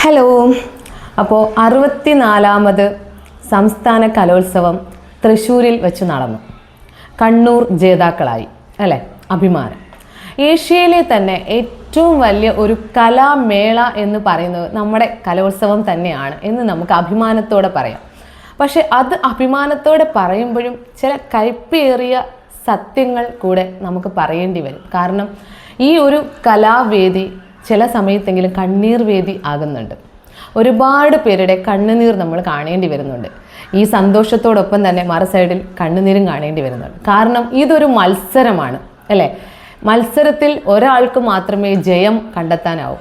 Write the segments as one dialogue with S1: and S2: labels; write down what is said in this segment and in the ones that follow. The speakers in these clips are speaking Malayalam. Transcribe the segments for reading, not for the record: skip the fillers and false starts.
S1: ഹലോ. അപ്പോൾ 64ാമത് സംസ്ഥാന കലോത്സവം തൃശ്ശൂരിൽ വെച്ച് നടന്നു. കണ്ണൂർ ജേതാക്കളായി അല്ലേ? അഭിമാനം. ഏഷ്യയിലെ തന്നെ ഏറ്റവും വലിയ ഒരു കലാമേള എന്ന് പറയുന്നത് നമ്മുടെ കലോത്സവം തന്നെയാണ് എന്ന് നമുക്ക് അഭിമാനത്തോടെ പറയാം. പക്ഷെ അത് അഭിമാനത്തോടെ പറയുമ്പോഴും ചില കയ്പേറിയ സത്യങ്ങൾ കൂടെ നമുക്ക് പറയേണ്ടി വരും. കാരണം ഈ ഒരു കലാവേദി ചില സമയത്തെങ്കിലും കണ്ണീർ വേദി ആകുന്നുണ്ട്. ഒരുപാട് പേരുടെ കണ്ണുനീർ നമ്മൾ കാണേണ്ടി വരുന്നുണ്ട്. ഈ സന്തോഷത്തോടൊപ്പം തന്നെ മറു സൈഡിൽ കണ്ണുനീരും കാണേണ്ടി വരുന്നുണ്ട്. കാരണം ഇതൊരു മത്സരമാണ് അല്ലേ? മത്സരത്തിൽ ഒരാൾക്ക് മാത്രമേ ജയം കണ്ടെത്താനാവൂ.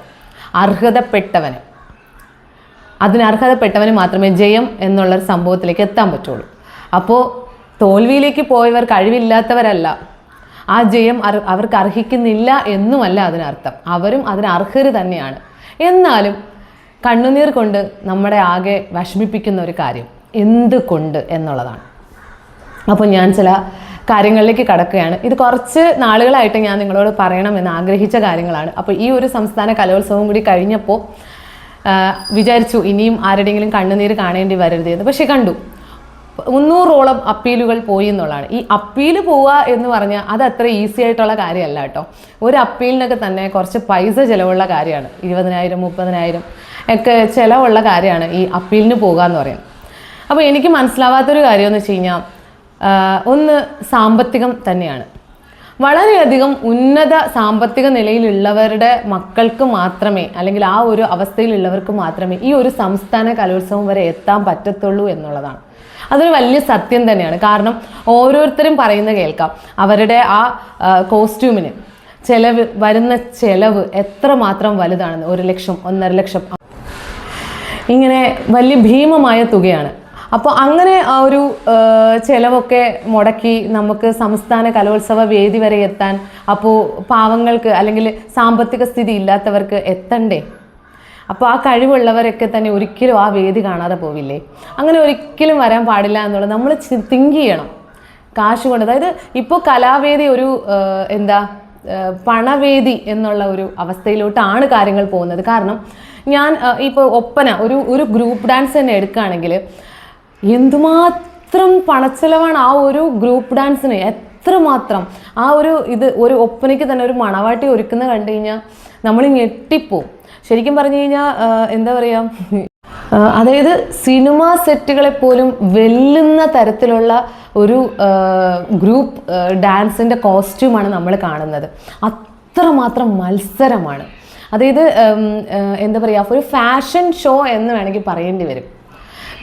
S1: അർഹതപ്പെട്ടവന് മാത്രമേ ജയം എന്നുള്ള സംഭവത്തിലേക്ക് എത്താൻ പറ്റുള്ളൂ. അപ്പോൾ തോൽവിയിലേക്ക് പോയവർ കഴിവില്ലാത്തവരല്ല. ആ ജയം അവർക്ക് അർഹിക്കുന്നില്ല എന്നുമല്ല അതിനർത്ഥം. അവരും അതിന് അർഹര് തന്നെയാണ്. എന്നാലും കണ്ണുനീർ കൊണ്ട് നമ്മുടെ ആകെ വിഷമിപ്പിക്കുന്ന ഒരു കാര്യം എന്തുകൊണ്ട് എന്നുള്ളതാണ്. അപ്പോൾ ഞാൻ ചില കാര്യങ്ങളിലേക്ക് കടക്കുകയാണ്. ഇത് കുറച്ച് നാളുകളായിട്ട് ഞാൻ നിങ്ങളോട് പറയണമെന്ന് ആഗ്രഹിച്ച കാര്യങ്ങളാണ്. അപ്പോൾ ഈ ഒരു സംസ്ഥാന കലോത്സവം കൂടി കഴിഞ്ഞപ്പോൾ വിചാരിച്ചു ഇനിയും ആരുടെയെങ്കിലും കണ്ണുനീര് കാണേണ്ടി വരരുത് എന്ന്. പക്ഷെ കണ്ടു 300ഓളം അപ്പീലുകൾ പോയി എന്നുള്ളതാണ്. ഈ അപ്പീല് പോവുക എന്ന് പറഞ്ഞാൽ അത് അത്ര ഈസി ആയിട്ടുള്ള കാര്യമല്ല കേട്ടോ. ഒരു അപ്പീലിനൊക്കെ തന്നെ കുറച്ച് പൈസ ചിലവുള്ള കാര്യമാണ്. 20,000 30,000 ഒക്കെ ചിലവുള്ള കാര്യമാണ് ഈ അപ്പീലിന് പോകുക എന്ന് പറയുന്നത്. അപ്പോൾ എനിക്ക് മനസ്സിലാവാത്തൊരു കാര്യമെന്ന് വെച്ച് കഴിഞ്ഞാൽ ഒന്ന് സാമ്പത്തികം തന്നെയാണ്. വളരെയധികം ഉന്നത സാമ്പത്തിക നിലയിലുള്ളവരുടെ മക്കൾക്ക് മാത്രമേ, അല്ലെങ്കിൽ ആ ഒരു അവസ്ഥയിലുള്ളവർക്ക് മാത്രമേ ഈ ഒരു സംസ്ഥാന കലോത്സവം വരെ എത്താൻ പറ്റത്തുള്ളൂ എന്നുള്ളതാണ്. അതൊരു വലിയ സത്യം തന്നെയാണ്. കാരണം ഓരോരുത്തരും പറയുന്നത് കേൾക്കാം. അവരുടെ ആ കോസ്റ്റ്യൂമിന് വരുന്ന ചെലവ് എത്രമാത്രം വലുതാണെന്ന്. 1 ലക്ഷം 1.5 ലക്ഷം ഇങ്ങനെ വലിയ ഭീമമായ തുകയാണ്. അപ്പോൾ അങ്ങനെ ആ ഒരു ചിലവൊക്കെ മുടക്കി നമുക്ക് സംസ്ഥാന കലോത്സവ വേദി വരെ എത്താൻ അപ്പോൾ പാവങ്ങൾക്ക് അല്ലെങ്കിൽ സാമ്പത്തിക സ്ഥിതി ഇല്ലാത്തവർക്ക് എത്തണ്ടേ? അപ്പോൾ ആ കഴിവുള്ളവരൊക്കെ തന്നെ ഒരിക്കലും ആ വേദി കാണാതെ പോവില്ലേ? അങ്ങനെ ഒരിക്കലും വരാൻ പാടില്ല എന്നുള്ളത് നമ്മൾ തിങ്ക് ചെയ്യണം. കാശ് കൊണ്ട്, അതായത് ഇപ്പോൾ കലാവേദി ഒരു പണവേദി എന്നുള്ള ഒരു അവസ്ഥയിലോട്ടാണ് കാര്യങ്ങൾ പോകുന്നത്. കാരണം ഞാൻ ഇപ്പോൾ ഒപ്പന ഒരു ഗ്രൂപ്പ് ഡാൻസ് തന്നെ എടുക്കുകയാണെങ്കിൽ എന്തുമാത്രം പണച്ചെലവാണ് ആ ഒരു ഗ്രൂപ്പ് ഡാൻസിന്. എത്രമാത്രം ആ ഒരു ഒപ്പനയ്ക്ക് തന്നെ ഒരു മണവാട്ടി ഒരുക്കുന്ന കണ്ടു കഴിഞ്ഞാൽ നമ്മൾ ഞെട്ടിപ്പോവും. ശരിക്കും പറഞ്ഞു കഴിഞ്ഞാൽ എന്താ പറയുക, അതായത് സിനിമ സെറ്റുകളെ പോലും വെല്ലുന്ന തരത്തിലുള്ള ഒരു ഗ്രൂപ്പ് ഡാൻസിൻ്റെ കോസ്റ്റ്യൂമാണ് നമ്മൾ കാണുന്നത്. അത്രമാത്രം മത്സരമാണ്. അതായത് എന്താ പറയുക, ഒരു ഫാഷൻ ഷോ എന്ന് വേണമെങ്കിൽ പറയേണ്ടി വരും.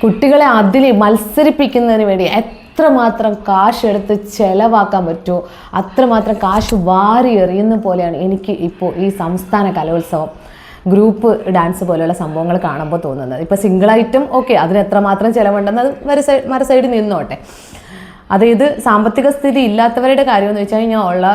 S1: കുട്ടികളെ അതിൽ മത്സരിപ്പിക്കുന്നതിന് വേണ്ടി എത്രമാത്രം കാശ് എടുത്ത് ചിലവാക്കാൻ പറ്റുമോ അത്രമാത്രം കാശ് വാരി എറിയുന്ന പോലെയാണ് എനിക്ക് ഇപ്പോൾ ഈ സംസ്ഥാന കലോത്സവം ഗ്രൂപ്പ് ഡാൻസ് പോലെയുള്ള സംഭവങ്ങൾ കാണുമ്പോൾ തോന്നുന്നത്. ഇപ്പോൾ സിംഗിളായിട്ടും ഓക്കെ, അതിന് എത്രമാത്രം ചിലവുണ്ടെന്ന് അത് മറു സൈഡിൽ നിന്നോട്ടെ. അതായത് സാമ്പത്തിക സ്ഥിതി ഇല്ലാത്തവരുടെ കാര്യം എന്ന് വെച്ചാൽ കഴിഞ്ഞാൽ ഉള്ള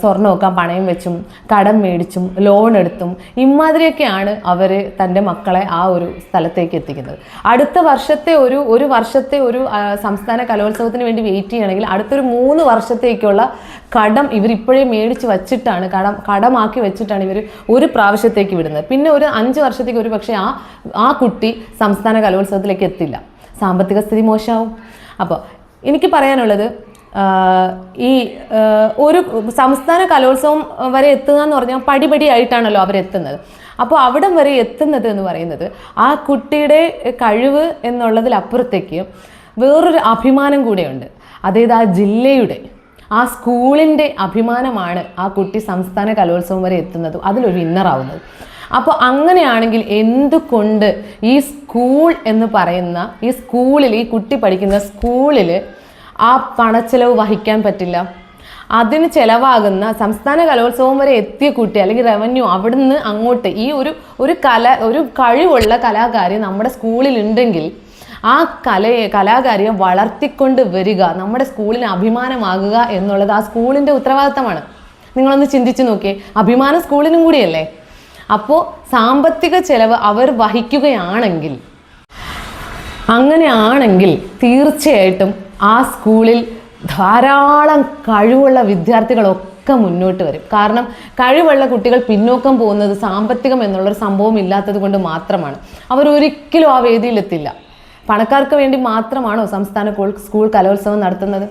S1: സ്വർണ്ണമൊക്കെ പണയം വെച്ചും കടം മേടിച്ചും ലോൺ എടുത്തും ഇമാതിരിയൊക്കെയാണ് അവർ തൻ്റെ മക്കളെ ആ ഒരു സ്ഥലത്തേക്ക് എത്തിക്കുന്നത്. അടുത്ത വർഷത്തെ ഒരു വർഷത്തെ ഒരു സംസ്ഥാന കലോത്സവത്തിന് വേണ്ടി വെയിറ്റ് ചെയ്യണമെങ്കിൽ അടുത്തൊരു 3 വർഷത്തേക്കുള്ള കടം ഇവരിപ്പോഴേ മേടിച്ച് വച്ചിട്ടാണ്, കടമാക്കി വെച്ചിട്ടാണ് ഇവർ ഒരു പ്രാവശ്യത്തേക്ക് വിടുന്നത്. പിന്നെ ഒരു 5 വർഷത്തേക്ക് ഒരു പക്ഷേ ആ കുട്ടി സംസ്ഥാന കലോത്സവത്തിലേക്ക് എത്തില്ല. സാമ്പത്തിക സ്ഥിതി മോശമാവും. അപ്പോൾ എനിക്ക് പറയാനുള്ളത്, ഈ ഒരു സംസ്ഥാന കലോത്സവം വരെ എത്തുക എന്ന് പറഞ്ഞാൽ പടിപടിയായിട്ടാണല്ലോ അവരെത്തുന്നത്. അപ്പോൾ അവിടം വരെ എത്തുന്നത് എന്ന് പറയുന്നത് ആ കുട്ടിയുടെ കഴിവ് എന്നുള്ളതിലപ്പുറത്തേക്ക് വേറൊരു അഭിമാനം കൂടെയുണ്ട്. അതായത് ആ ജില്ലയുടെ, ആ സ്കൂളിൻ്റെ അഭിമാനമാണ് ആ കുട്ടി സംസ്ഥാന കലോത്സവം വരെ എത്തുന്നതും അതിലൊരു വിന്നറാവുന്നത്. അപ്പോൾ അങ്ങനെയാണെങ്കിൽ എന്തുകൊണ്ട് ഈ സ്കൂൾ എന്ന് പറയുന്ന ഈ സ്കൂളിൽ, ഈ കുട്ടി പഠിക്കുന്ന സ്കൂളിൽ ആ പണച്ചെലവ് വഹിക്കാൻ പറ്റില്ല? അതിന് ചിലവാകുന്ന സംസ്ഥാന കലോത്സവം വരെ എത്തിയ കുട്ടി അല്ലെങ്കിൽ റവന്യൂ അവിടുന്ന് അങ്ങോട്ട് ഈ ഒരു കഴിവുള്ള കലാകാരി നമ്മുടെ സ്കൂളിൽ ഉണ്ടെങ്കിൽ ആ കലാകാരിയെ വളർത്തിക്കൊണ്ട് വരിക, നമ്മുടെ സ്കൂളിന് അഭിമാനമാകുക എന്നുള്ളത് ആ സ്കൂളിൻ്റെ ഉത്തരവാദിത്തമാണ്. നിങ്ങളൊന്ന് ചിന്തിച്ചു നോക്കിയേ, അഭിമാനം സ്കൂളിനും കൂടിയല്ലേ? അപ്പോൾ സാമ്പത്തിക ചെലവ് അവർ വഹിക്കുകയാണെങ്കിൽ, അങ്ങനെയാണെങ്കിൽ തീർച്ചയായിട്ടും ആ സ്കൂളിൽ ധാരാളം കഴിവുള്ള വിദ്യാർത്ഥികളൊക്കെ ഒക്കെ മുന്നോട്ട് വരും. കാരണം കഴിവുള്ള കുട്ടികൾ പിന്നോക്കം പോകുന്നത് സാമ്പത്തികം എന്നുള്ളൊരു സംഭവം ഇല്ലാത്തത് കൊണ്ട് മാത്രമാണ്. അവരൊരിക്കലും ആ വേദിയിലെത്തില്ല. പണക്കാർക്ക് വേണ്ടി മാത്രമാണോ സംസ്ഥാന സ്കൂൾ കലോത്സവം നടത്തുന്നത്?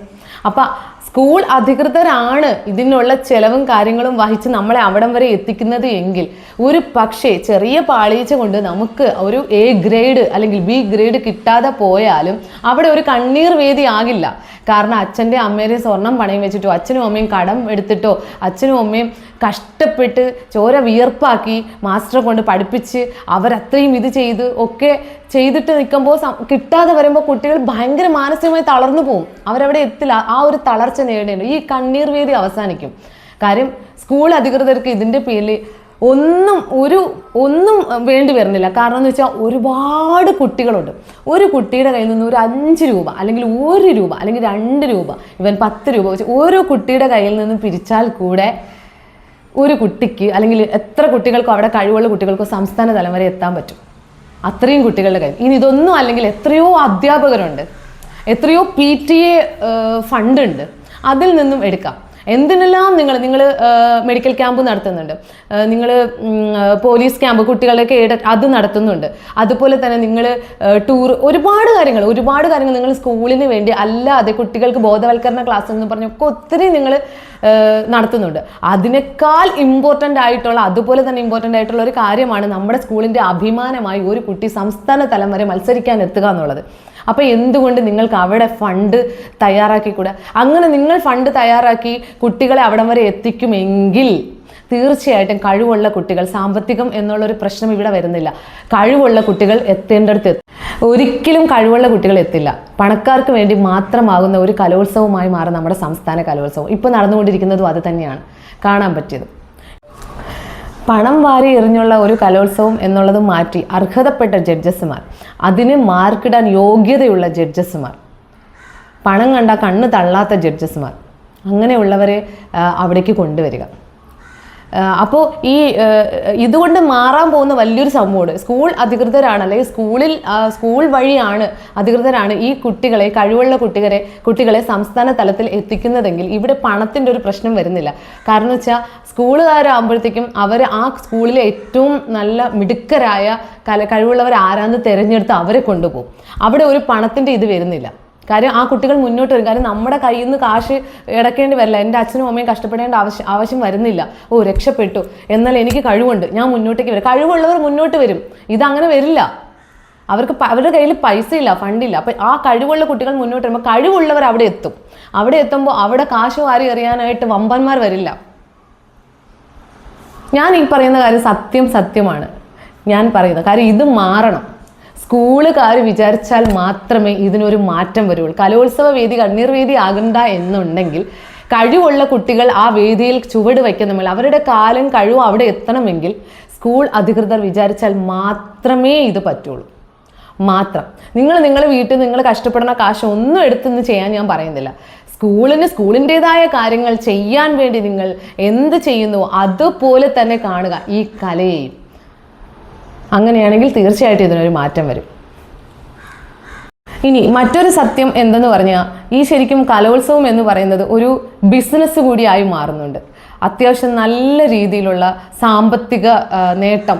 S1: അപ്പം സ്കൂൾ അധികൃതരാണ് ഇതിനുള്ള ചെലവും കാര്യങ്ങളും വഹിച്ച് നമ്മളെ അവിടം വരെ എത്തിക്കുന്നത് എങ്കിൽ ഒരു പക്ഷേ ചെറിയ പാളീച്ച കൊണ്ട് നമുക്ക് ഒരു A ഗ്രേഡ് അല്ലെങ്കിൽ B ഗ്രേഡ് കിട്ടാതെ പോയാലും അവിടെ ഒരു കണ്ണീർ വേദി ആകില്ല. കാരണം അച്ഛൻ്റെ അമ്മേരെ സ്വർണം പണയം വെച്ചിട്ടോ അച്ഛനും അമ്മയും കടം എടുത്തിട്ടോ അച്ഛനും അമ്മയും കഷ്ടപ്പെട്ട് ചോര വിയർപ്പാക്കി മാസ്റ്ററെ കൊണ്ട് പഠിപ്പിച്ച് അവരത്രയും ഇത് ചെയ്ത് ഒക്കെ ചെയ്തിട്ട് നിൽക്കുമ്പോൾ കിട്ടാതെ വരുമ്പോൾ കുട്ടികൾ ഭയങ്കര മാനസികമായി തളർന്നു പോകും. അവരവിടെ എത്തില്ല. ആ ഒരു തളർച്ച നേടേണ്ട ഈ കണ്ണീർ വേദി അവസാനിക്കും. കാര്യം സ്കൂൾ അധികൃതർക്ക് ഇതിൻ്റെ പേരിൽ ഒന്നും വേണ്ടി വരുന്നില്ല. കാരണം എന്ന് വെച്ചാൽ ഒരുപാട് കുട്ടികളുണ്ട്. ഒരു കുട്ടിയുടെ കയ്യിൽ നിന്ന് ഒരു 5 രൂപ അല്ലെങ്കിൽ 1 രൂപ അല്ലെങ്കിൽ 2 രൂപ ഇവൻ 10 രൂപ വെച്ച് ഓരോ കുട്ടിയുടെ കയ്യിൽ നിന്നും പിരിച്ചാൽ കൂടെ ഒരു കുട്ടിക്ക് അല്ലെങ്കിൽ എത്ര കുട്ടികൾക്കും അവിടെ കഴിവുള്ള കുട്ടികൾക്കോ സംസ്ഥാന തലം വരെ എത്താൻ പറ്റും. അത്രയും കുട്ടികളുടെ കയ്യിൽ. ഇനി ഇതൊന്നും അല്ലെങ്കിൽ എത്രയോ അധ്യാപകരുണ്ട്, എത്രയോ PTA ഫണ്ട് ഉണ്ട്, അതിൽ നിന്നും എടുക്കാം. എന്തിനെല്ലാം നിങ്ങൾ മെഡിക്കൽ ക്യാമ്പ് നടത്തുന്നുണ്ട്, നിങ്ങൾ പോലീസ് ക്യാമ്പ് കുട്ടികളുടെ അത് നടത്തുന്നുണ്ട്. അതുപോലെ തന്നെ നിങ്ങൾ ടൂർ ഒരുപാട് കാര്യങ്ങൾ നിങ്ങൾ സ്കൂളിന് വേണ്ടി അല്ലാതെ കുട്ടികൾക്ക് ബോധവൽക്കരണ ക്ലാസ് എന്ന് പറഞ്ഞൊക്കെ ഒത്തിരി നിങ്ങൾ നടത്തുന്നുണ്ട്. അതിനേക്കാൾ അതുപോലെ തന്നെ ഇമ്പോർട്ടൻ്റ് ആയിട്ടുള്ള ഒരു കാര്യമാണ് നമ്മുടെ സ്കൂളിൻ്റെ അഭിമാനമായി ഒരു കുട്ടി സംസ്ഥാന തലം വരെ മത്സരിക്കാൻ എത്തുക എന്നുള്ളത്. അപ്പോൾ എന്തുകൊണ്ട് നിങ്ങൾക്ക് അവിടെ ഫണ്ട് തയ്യാറാക്കിക്കൂടെ? അങ്ങനെ നിങ്ങൾ ഫണ്ട് തയ്യാറാക്കി കുട്ടികളെ അവിടം വരെ എത്തിക്കുമെങ്കിൽ തീർച്ചയായിട്ടും കഴിവുള്ള കുട്ടികൾ, സാമ്പത്തികം എന്നുള്ളൊരു പ്രശ്നം ഇവിടെ വരുന്നില്ല. കഴിവുള്ള കുട്ടികൾ എത്തേണ്ടടുത്ത് എത്തും. ഒരിക്കലും കഴിവുള്ള കുട്ടികൾ എത്തില്ല. പണക്കാർക്ക് വേണ്ടി മാത്രമാകുന്ന ഒരു കലോത്സവമായി മാറും നമ്മുടെ സംസ്ഥാന കലോത്സവം. ഇപ്പോൾ നടന്നുകൊണ്ടിരിക്കുന്നതും അത് തന്നെയാണ് കാണാൻ പറ്റിയത്. പണം വാരി എറിഞ്ഞുള്ള ഒരു കലോത്സവം എന്നുള്ളത് മാറ്റി അർഹതപ്പെട്ട ജഡ്ജസ്മാർ, അതിന് മാർക്കിടാൻ യോഗ്യതയുള്ള ജഡ്ജസ്മാർ, പണം കണ്ട കണ്ണ് തള്ളാത്ത ജഡ്ജസ്മാർ, അങ്ങനെയുള്ളവരെ അവിടേക്ക് കൊണ്ടുവരിക. അപ്പോൾ ഇതുകൊണ്ട് മാറാൻ പോകുന്ന വലിയൊരു സംഭവമുണ്ട്. സ്കൂൾ അധികൃതരാണ് അല്ലെങ്കിൽ സ്കൂൾ വഴിയാണ് അധികൃതരാണ് ഈ കഴിവുള്ള കുട്ടികളെ സംസ്ഥാന തലത്തിൽ എത്തിക്കുന്നതെങ്കിൽ ഇവിടെ പണത്തിൻ്റെ ഒരു പ്രശ്നം വരുന്നില്ല. കാരണം വെച്ചാൽ സ്കൂളുകാരാകുമ്പോഴത്തേക്കും അവർ ആ സ്കൂളിലെ ഏറ്റവും നല്ല മിടുക്കരായ കഴിവുള്ളവർ ആരാന്ന് തിരഞ്ഞെടുത്ത് അവരെ കൊണ്ടുപോകും. അവിടെ ഒരു പണത്തിൻ്റെ ഇത് വരുന്നില്ല. കാര്യം ആ കുട്ടികൾ മുന്നോട്ട് വരും. കാര്യം നമ്മുടെ കയ്യിൽ നിന്ന് കാശ് ഇടക്കേണ്ടി വരില്ല. എൻ്റെ അച്ഛനും അമ്മയും കഷ്ടപ്പെടേണ്ട ആവശ്യം വരുന്നില്ല. രക്ഷപ്പെട്ടു, എന്നാൽ എനിക്ക് കഴിവുണ്ട്, ഞാൻ മുന്നോട്ടേക്ക് വരും. കഴിവുള്ളവർ മുന്നോട്ട് വരും. ഇതങ്ങനെ വരില്ല. അവരുടെ കയ്യിൽ പൈസ ഇല്ല, ഫണ്ടില്ല. അപ്പം ആ കഴിവുള്ള കുട്ടികൾ മുന്നോട്ട് വരുമ്പോൾ കഴിവുള്ളവർ അവിടെ എത്തും. അവിടെ എത്തുമ്പോൾ അവിടെ കാശ് വാരി എറിയാനായിട്ട് വമ്പന്മാർ വരില്ല. ഞാൻ ഈ പറയുന്ന കാര്യം സത്യമാണ് ഞാൻ പറയുന്നത്. കാര്യം ഇത് മാറണം. സ്കൂളുകാർ വിചാരിച്ചാൽ മാത്രമേ ഇതിനൊരു മാറ്റം വരുള്ളൂ. കലോത്സവ വേദി കണ്ണീർ വേദി ആകണ്ട എന്നുണ്ടെങ്കിൽ കഴിവുള്ള കുട്ടികൾ ആ വേദിയിൽ ചുവട് വയ്ക്കുന്നുമില്ല. അവരുടെ കാലം കഴിവും അവിടെ എത്തണമെങ്കിൽ സ്കൂൾ അധികൃതർ വിചാരിച്ചാൽ മാത്രമേ ഇത് പറ്റുള്ളൂ. നിങ്ങൾ വീട്ടിൽ നിങ്ങൾ കഷ്ടപ്പെടുന്ന കാശ് ഒന്നും എടുത്തൊന്നും ചെയ്യാൻ ഞാൻ പറയുന്നില്ല. സ്കൂളിൻ്റെതായ കാര്യങ്ങൾ ചെയ്യാൻ വേണ്ടി നിങ്ങൾ എന്ത് ചെയ്യുന്നു അതുപോലെ തന്നെ കാണുക ഈ കലയെയും. അങ്ങനെയാണെങ്കിൽ തീർച്ചയായിട്ടും ഇതിനൊരു മാറ്റം വരും. ഇനി മറ്റൊരു സത്യം എന്തെന്ന് പറഞ്ഞാൽ ഈ ശരിക്കും കലോത്സവം എന്ന് പറയുന്നത് ഒരു ബിസിനസ് കൂടിയായി മാറുന്നുണ്ട്. അത്യാവശ്യം നല്ല രീതിയിലുള്ള സാമ്പത്തിക നേട്ടം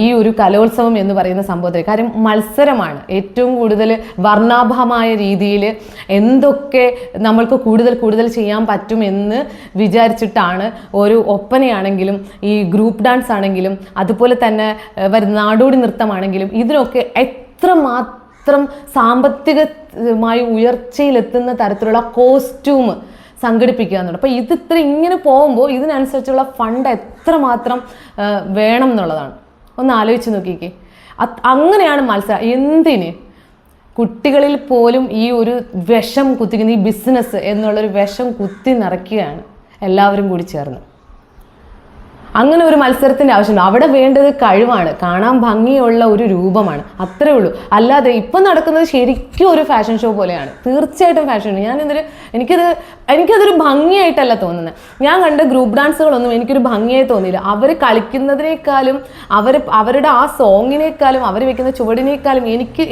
S1: ഈ ഒരു കലോത്സവം എന്ന് പറയുന്ന സംഭവത്തിൽ. കാര്യം മത്സരമാണ്. ഏറ്റവും കൂടുതൽ വർണ്ണാഭമായ രീതിയിൽ എന്തൊക്കെ നമ്മൾക്ക് കൂടുതൽ ചെയ്യാൻ പറ്റുമെന്ന് വിചാരിച്ചിട്ടാണ് ഒരു ഒപ്പനയാണെങ്കിലും ഈ ഗ്രൂപ്പ് ഡാൻസ് ആണെങ്കിലും അതുപോലെ തന്നെ വരുന്ന നാടോടി നൃത്തമാണെങ്കിലും ഇതിനൊക്കെ എത്രമാത്രം സാമ്പത്തികമായി ഉയർച്ചയിലെത്തുന്ന തരത്തിലുള്ള കോസ്റ്റ്യൂം സംഘടിപ്പിക്കുക എന്നുള്ളത്. അപ്പോൾ ഇത്ര ഇങ്ങനെ പോകുമ്പോൾ ഇതിനനുസരിച്ചുള്ള ഫണ്ട് എത്രമാത്രം വേണം എന്നുള്ളതാണ്. ഒന്ന് ആലോചിച്ച് നോക്കിക്കേ. അങ്ങനെയാണ് മത്സരം. എന്തിന് കുട്ടികളിൽ പോലും ഈ ഒരു വിഷം കുത്തിക്കുന്ന ഈ ബിസിനസ് എന്നുള്ളൊരു വിഷം കുത്തി നിറയ്ക്കുകയാണ് എല്ലാവരും കൂടി ചേർന്ന്. അങ്ങനെ ഒരു മത്സരത്തിൻ്റെ ആവശ്യമില്ല. അവിടെ വേണ്ടത് കഴിവാണ്, കാണാൻ ഭംഗിയുള്ള ഒരു രൂപമാണ്, അത്രേ ഉള്ളൂ. അല്ലാതെ ഇപ്പം നടക്കുന്നത് ശരിക്കും ഒരു ഫാഷൻ ഷോ പോലെയാണ്. തീർച്ചയായിട്ടും ഫാഷൻ ഷോ. എനിക്കതൊരു ഭംഗിയായിട്ടല്ല തോന്നുന്നത്. ഞാൻ കണ്ട ഗ്രൂപ്പ് ഡാൻസുകളൊന്നും എനിക്കൊരു ഭംഗിയായി തോന്നിയില്ല. അവർ കളിക്കുന്നതിനേക്കാളും അവരുടെ ആ സോങ്ങിനേക്കാളും അവർ വെക്കുന്ന ചുവടിനേക്കാളും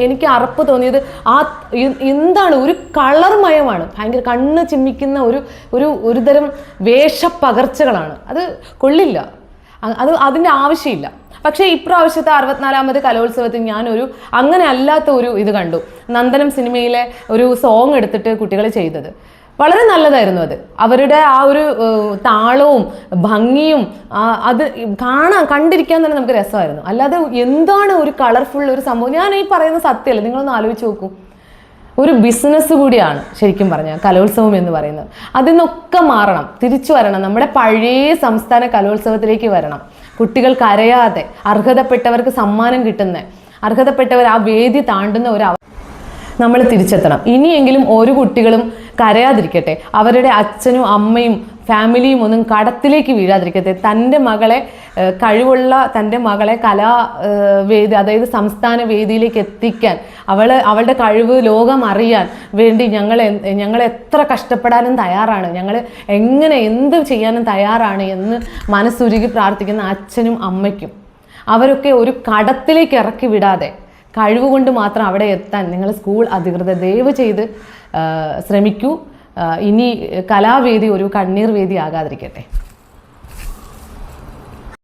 S1: എനിക്ക് അറപ്പ് തോന്നിയത് എന്താണ്, ഒരു കളർമയമാണ്. ഭയങ്കര കണ്ണ് ചിമ്മിക്കുന്ന ഒരു തരം വേഷപ്പകർച്ചകളാണ്. അത് കൊള്ളില്ല, അതിൻ്റെ ആവശ്യമില്ല. പക്ഷേ ഇപ്രാവശ്യത്തെ 64ാമത് കലോത്സവത്തിൽ ഞാനൊരു അങ്ങനെ അല്ലാത്ത ഒരു ഇത് കണ്ടു. നന്ദനം സിനിമയിലെ ഒരു സോങ് എടുത്തിട്ട് കുട്ടികൾ ചെയ്തത് വളരെ നല്ലതായിരുന്നു. അവരുടെ ആ ഒരു താളവും ഭംഗിയും അത് കണ്ടിരിക്കാൻ തന്നെ നമുക്ക് രസമായിരുന്നു. അല്ലാതെ എന്താണ് ഒരു കളർഫുൾ ഒരു സംഭവം. ഞാൻ ഈ പറയുന്ന സത്യമല്ല, നിങ്ങളൊന്ന് ആലോചിച്ച് നോക്കൂ. ഒരു ബിസിനസ് കൂടിയാണ് ശരിക്കും പറഞ്ഞാൽ കലോത്സവം എന്ന് പറയുന്നത്. അതിൽ നിന്നൊക്കെ മാറണം, തിരിച്ചു വരണം, നമ്മുടെ പഴയ സംസ്ഥാന കലോത്സവത്തിലേക്ക് വരണം. കുട്ടികൾ കരയാതെ അർഹതപ്പെട്ടവർക്ക് സമ്മാനം കിട്ടുന്ന, അർഹതപ്പെട്ടവർ ആ വേദി താണ്ടുന്ന നമ്മൾ തിരിച്ചെത്തണം. ഇനിയെങ്കിലും ഒരു കുട്ടികളും കരയാതിരിക്കട്ടെ, അവരുടെ അച്ഛനും അമ്മയും ഫാമിലിയും ഒന്നും കടത്തിലേക്ക് വീഴാതിരിക്കട്ടെ. തൻ്റെ മകളെ കഴിവുള്ള തൻ്റെ മകളെ കലാവേദി, അതായത് സംസ്ഥാന വേദിയിലേക്ക് എത്തിക്കാൻ, അവളുടെ കഴിവ് ലോകം അറിയാൻ വേണ്ടി ഞങ്ങൾ എത്ര കഷ്ടപ്പെടാനും തയ്യാറാണ്, ഞങ്ങൾ എന്ത് ചെയ്യാനും തയ്യാറാണ് എന്ന് മനസ്സുരുകി പ്രാർത്ഥിക്കുന്ന അച്ഛനും അമ്മയ്ക്കും, അവരൊക്കെ ഒരു കടത്തിലേക്ക് ഇറക്കി വിടാതെ കഴിവ് കൊണ്ട് മാത്രം അവിടെ എത്താൻ നിങ്ങൾ സ്കൂൾ അധികൃതർ ദയവ് ചെയ്ത് ശ്രമിക്കൂ. ഇനി കലാവേദി ഒരു കണ്ണീർ വേദി ആകാതിരിക്കട്ടെ.